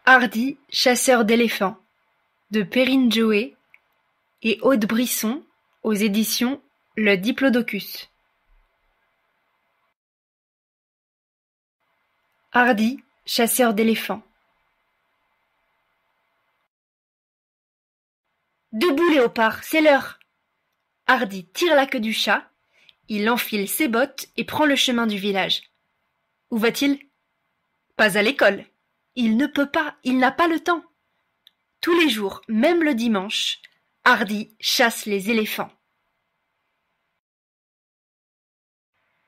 Hardy, chasseur d'éléphants, de Perrine Joé et Aude Brisson, aux éditions Le Diplodocus. Hardy, chasseur d'éléphants. Debout, Léopard, c'est l'heure. Hardy tire la queue du chat, il enfile ses bottes et prend le chemin du village. Où va-t-il? Pas à l'école. Il ne peut pas, il n'a pas le temps. Tous les jours, même le dimanche, Hardy chasse les éléphants.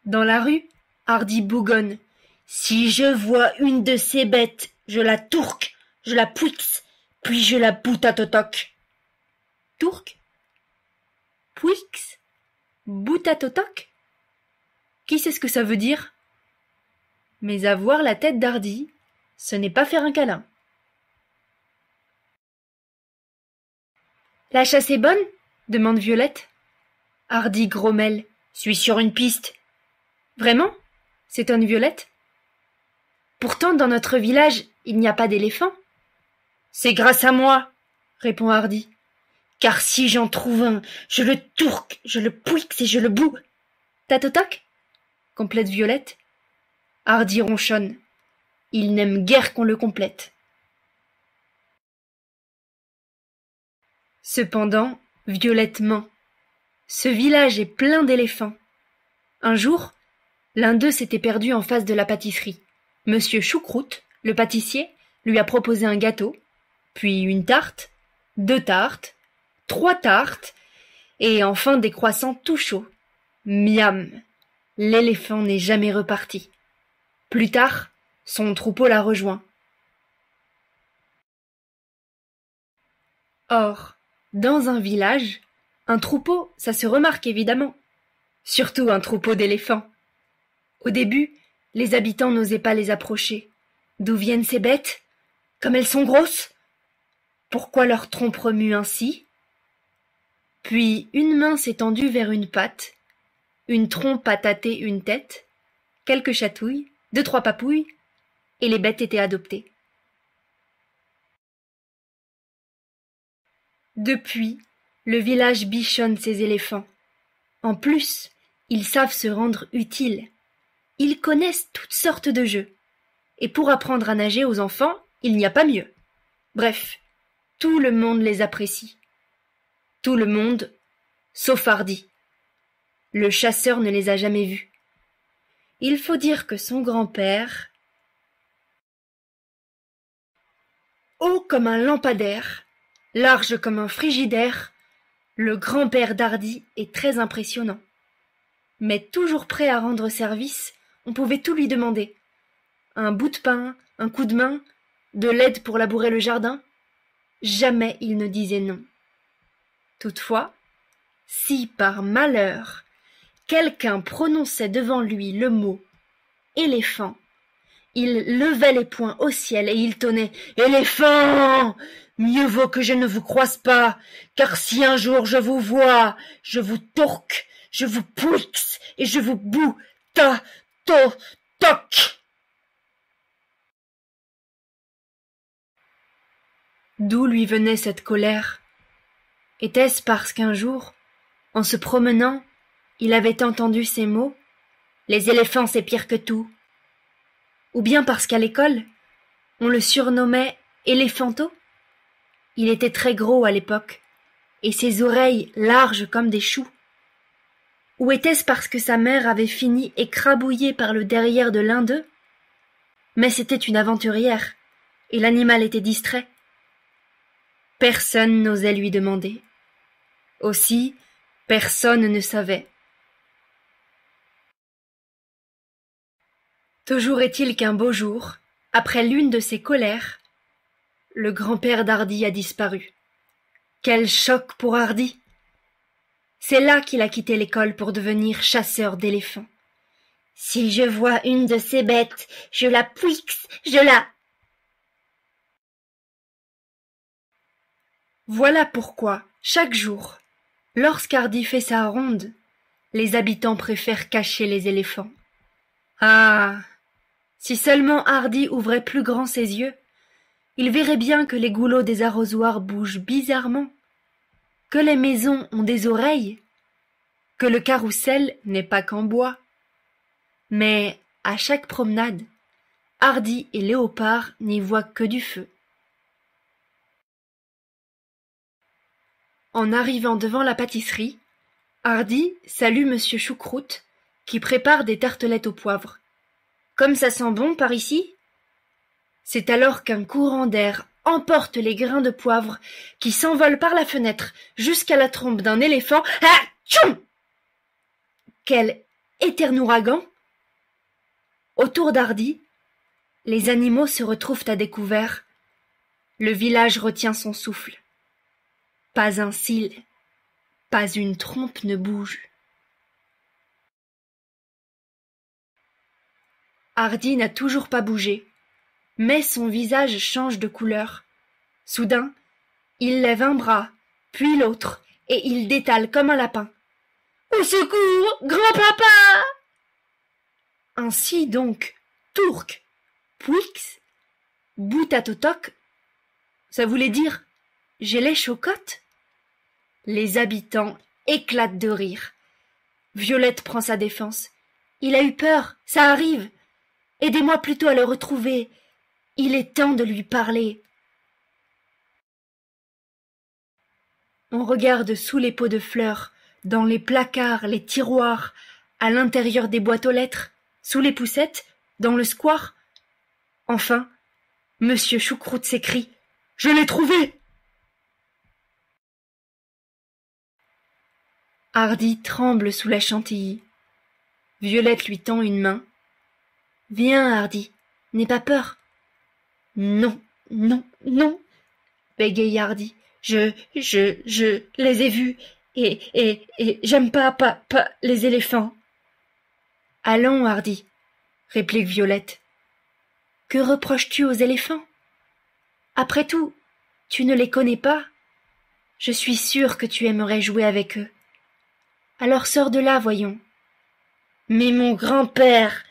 Dans la rue, Hardy bougonne. Si je vois une de ces bêtes, je la tourque, je la pouixe, puis je la boute à totoc. Tourque? Pouixe? Boute à totoc? Qui sait ce que ça veut dire? Mais à voir la tête d'Hardy, ce n'est pas faire un câlin. La chasse est bonne? Demande Violette. Hardy grommelle. Suis sur une piste. Vraiment? S'étonne Violette. Pourtant, dans notre village, il n'y a pas d'éléphant. C'est grâce à moi, répond Hardy. Car si j'en trouve un, je le tourque, je le pouixe et je le boue. Tatotac? Complète Violette. Hardy ronchonne. Il n'aime guère qu'on le complète. Cependant, Violette ment. Ce village est plein d'éléphants. Un jour, l'un d'eux s'était perdu en face de la pâtisserie. Monsieur Choucroute, le pâtissier, lui a proposé un gâteau, puis une tarte, 2 tartes, 3 tartes, et enfin des croissants tout chauds. Miam! L'éléphant n'est jamais reparti. Plus tard, son troupeau l'a rejoint. Or, dans un village, un troupeau, ça se remarque évidemment. Surtout un troupeau d'éléphants. Au début, les habitants n'osaient pas les approcher. D'où viennent ces bêtes? Comme elles sont grosses? Pourquoi leur trompe remue ainsi? Puis une main s'est tendue vers une patte, une trompe a tâté une tête, quelques chatouilles, 2-3 papouilles, et les bêtes étaient adoptées. Depuis, le village bichonne ses éléphants. En plus, ils savent se rendre utiles. Ils connaissent toutes sortes de jeux. Et pour apprendre à nager aux enfants, il n'y a pas mieux. Bref, tout le monde les apprécie. Tout le monde, sauf Hardy. Le chasseur ne les a jamais vus. Il faut dire que son grand-père, haut comme un lampadaire, large comme un frigidaire, le grand-père d'Hardy est très impressionnant. Mais toujours prêt à rendre service, on pouvait tout lui demander. Un bout de pain, un coup de main, de l'aide pour labourer le jardin. Jamais il ne disait non. Toutefois, si par malheur quelqu'un prononçait devant lui le mot « éléphant », il levait les poings au ciel et il tonnait « Éléphant ! Mieux vaut que je ne vous croise pas, car si un jour je vous vois, je vous tourque, je vous pouixe et je vous boue, toc !» D'où lui venait cette colère? Était-ce parce qu'un jour, en se promenant, il avait entendu ces mots « Les éléphants, c'est pire que tout » ou bien parce qu'à l'école, on le surnommait Éléphanto? Il était très gros à l'époque, et ses oreilles larges comme des choux. Ou était-ce parce que sa mère avait fini écrabouillée par le derrière de l'un d'eux? Mais c'était une aventurière, et l'animal était distrait. Personne n'osait lui demander. Aussi, personne ne savait. Toujours est-il qu'un beau jour, après l'une de ses colères, le grand-père d'Hardy a disparu. Quel choc pour Hardy! C'est là qu'il a quitté l'école pour devenir chasseur d'éléphants. Si je vois une de ces bêtes, je la pouixe, je la... Voilà pourquoi, chaque jour, lorsqu'Hardy fait sa ronde, les habitants préfèrent cacher les éléphants. Ah! Si seulement Hardy ouvrait plus grand ses yeux, il verrait bien que les goulots des arrosoirs bougent bizarrement, que les maisons ont des oreilles, que le carrousel n'est pas qu'en bois. Mais à chaque promenade, Hardy et Léopard n'y voient que du feu. En arrivant devant la pâtisserie, Hardy salue Monsieur Choucroute, qui prépare des tartelettes au poivre. « Comme ça sent bon par ici ?» C'est alors qu'un courant d'air emporte les grains de poivre qui s'envolent par la fenêtre jusqu'à la trompe d'un éléphant. Ah, tchoum ! Quel éternouragan ! Autour d'Hardy, les animaux se retrouvent à découvert. Le village retient son souffle. Pas un cil, pas une trompe ne bouge. Hardy n'a toujours pas bougé, mais son visage change de couleur. Soudain, il lève un bras, puis l'autre, et il détale comme un lapin. « Au secours, grand-papa !» Ainsi donc, Tourk, Pouix, Boutatotoc, ça voulait dire « j'ai les chocottes ». Les habitants éclatent de rire. Violette prend sa défense. « Il a eu peur, ça arrive. Aidez-moi plutôt à le retrouver. Il est temps de lui parler. » On regarde sous les pots de fleurs, dans les placards, les tiroirs, à l'intérieur des boîtes aux lettres, sous les poussettes, dans le square. Enfin, Monsieur Choucroute s'écrie « Je l'ai trouvé !» Hardy tremble sous la chantilly. Violette lui tend une main. « Viens, Hardy, n'aie pas peur. »« Non, non, non, » bégaye Hardy. Je les ai vus, et j'aime pas les éléphants. »« Allons, Hardy, » réplique Violette. « Que reproches-tu aux éléphants? Après tout, tu ne les connais pas. Je suis sûre que tu aimerais jouer avec eux. Alors sors de là, voyons. »« Mais mon grand-père »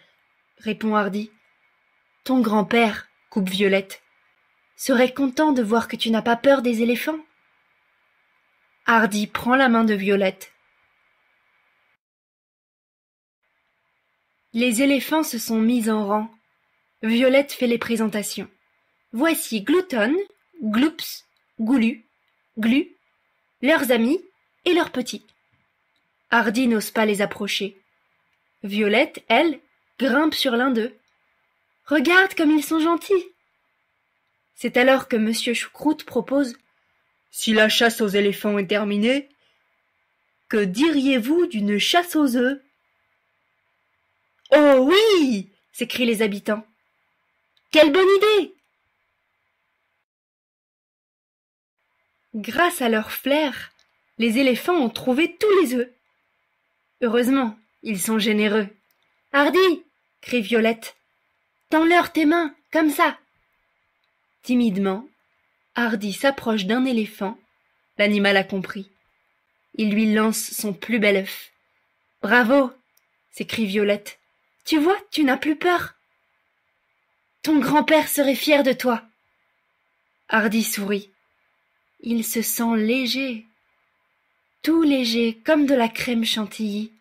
répond Hardy. « Ton grand-père, coupe Violette, serait content de voir que tu n'as pas peur des éléphants. » Hardy prend la main de Violette. Les éléphants se sont mis en rang. Violette fait les présentations. Voici Glouton, Gloops, Goulu, Glu, leurs amis et leurs petits. Hardy n'ose pas les approcher. Violette, elle, grimpe sur l'un d'eux. Regarde comme ils sont gentils. C'est alors que Monsieur Choucroute propose « Si la chasse aux éléphants est terminée, que diriez-vous d'une chasse aux œufs ?» « Oh oui !» s'écrient les habitants. « Quelle bonne idée !» Grâce à leur flair, les éléphants ont trouvé tous les œufs. Heureusement, ils sont généreux. « Hardy !» crie Violette. « Tends-leur tes mains, comme ça !» Timidement, Hardy s'approche d'un éléphant. L'animal a compris. Il lui lance son plus bel œuf. « Bravo !» s'écrie Violette. « Tu vois, tu n'as plus peur. Ton grand-père serait fier de toi. » Hardy sourit. Il se sent léger, tout léger comme de la crème chantilly.